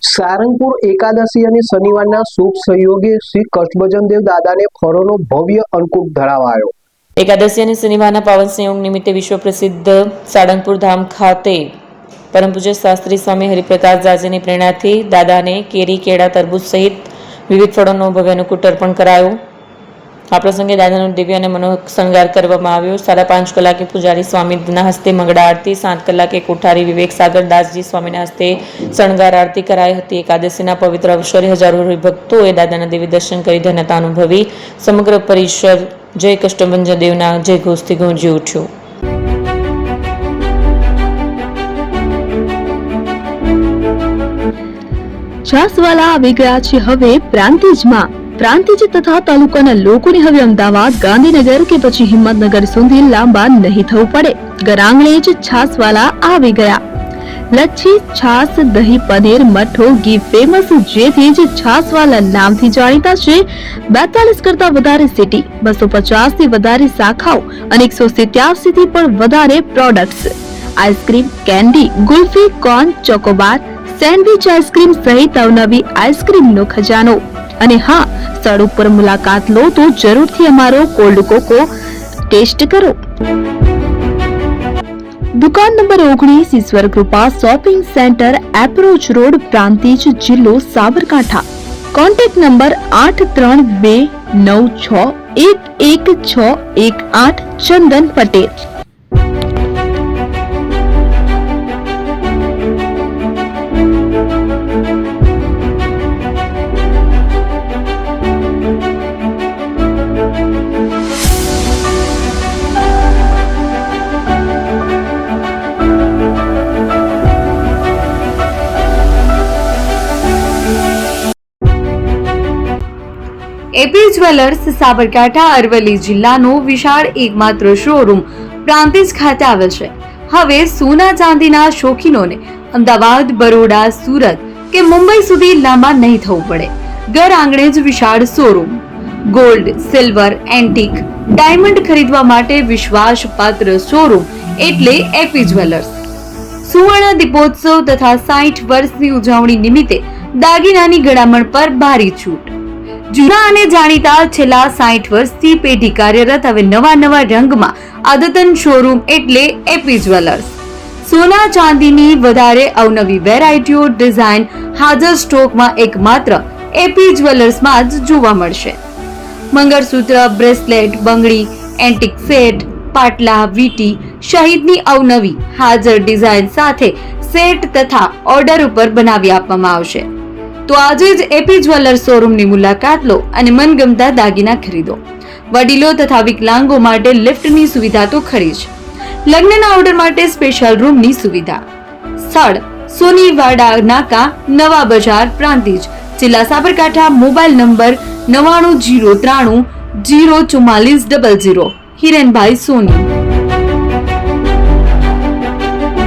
સારંગપુર એકાદશી અને શનિવારના શુભ સંયોગે શ્રી કષ્ટભંજનદેવ દાદાને ફળોનો ભવ્ય અન્નકૂટ ધરાવાયો। એકાદશી અને શનિવારના પાવન સંયોગ નિમિત્તે વિશ્વ પ્રસિદ્ધ સાળંગપુર ધામ ખાતે પરમ પૂજ્ય શાસ્ત્રી સ્વામી હરિપ્રકાશ દાસજીની પ્રેરણાથી દાદાને કેરી, કેળા, તરબૂચ સહિત વિવિધ ફળોનો ભવ્ય અન્નકૂટ અર્પણ કરાયો। આ પ્રસંગે દાદાનો દિવ્ય અને મનોહર શણગાર કરવામાં આવ્યો। 5:30 કલાકે પૂજારી સ્વામીના હસ્તે મંગળા આરતી, 7 કલાકે કોઠારી વિવેક સાગર દાસજી સ્વામીના હસ્તે શણગાર આરતી કરાઈ હતી। એકાદશીના પવિત્ર અવસરે હજારો ભક્તોએ દાદાના દિવ્ય દર્શન કરી ધન્યતા અનુભવી। સમગ્ર પરિસર જય કષ્ટભંજન દેવના જય ઘોષથી ગુંજી ઉઠ્યો। છાસવાલા આવી ગયા છે હવે પ્રાંતિજમાં। પ્રાંતિજ તથા તાલુકાના લોકોને હવે અમદાવાદ, ગાંધીનગર કે પછી હિંમતનગર સુધી લાંબા નહીં થવું પડે। ઘરઆંગણે જ છાસવાલા આવી ગયા। લચ્છી, છાસ, દહીં, પનીર, મઠો, ઘી ફેમસ, જેથી જ છાસવાલા નામથી જાણીતા છે। 42 કરતા વધારે સિટી, 250 થી વધારે શાખાઓ અને 187 થી પણ વધારે products. Ice cream, candy, kulfi, corn, Chocobar, sandwich ice cream સહિત અવનવી આઈસ્ક્રીમનો ખજાનો। અને હા, સ્થળ ઉપર મુલાકાત લો તો જરૂરથી અમારો કોલ્ડ કોકો ટેસ્ટ કરો। દુકાન number 19, Ishwar Krupa shopping centre, approach road, Prantij, જિલ્લો Sabarkantha. Contact number 8326116618 Chandan Patel. AP jewellers Sabarkantha Aravalli જિલ્લાનો વિશાળ એકમાત્ર શોરૂમ પ્રાંતિજ ખાતે આવેલ છે। હવે સોના ચાંદીના શોખીનોને અમદાવાદ, બરોડા, સુરત કે મુંબઈ સુધી લાંબા નહીં થવું પડે। ઘર આંગણે જ વિશાળ showroom. Gold, silver, antique, diamond ખરીદવા માટે વિશ્વાસપાત્ર શોરૂમ એટલે એપી જ્વેલર્સ। સુવર્ણ દીપોત્સવ તથા 60 વર્ષની ઉજવણી નિમિત્તે દાગીનાની ગળામણ પર ભારી છૂટ। જૂના અને જાણીતા છેલ્લા 60 વર્ષથી પેઢી કાર્યરત હવે નવા રંગમાં અદ્યતન શોરૂમ એટલે એપી જ્વેલર્સ। સોના ચાંદીની વધારે અવનવી વેરાયટીઓ, ડિઝાઇન હાજર સ્ટોકમાં એકમાત્ર એપી જ્વેલર્સમાં જ જોવા મળશે। મંગળસૂત્ર, બ્રેસલેટ, બંગડી, એન્ટિક સેટ, પાટલા, વીટી સહિતની અવનવી હાજર ડિઝાઇન સાથે સેટ તથા ઓર્ડર ઉપર બનાવી આપવામાં આવશે। તો આજે જ એપી જ્વેલર્સ શોરૂમની મુલાકાત લો અને મનગમતા દાગીના ખરીદો। વડીલો તથા વિકલાંગો માટે લિફ્ટની સુવિધા તો ખરી જ, લગ્નના ઓર્ડર માટે સ્પેશિયલ રૂમની સુવિધા। સ્થળ સોનીવાડા નાકા, નવા બજાર, પ્રાંતિજ, જિલ્લા સાબરકાંઠા। Mobile number 9903304400। હિરેનભાઈ સોની।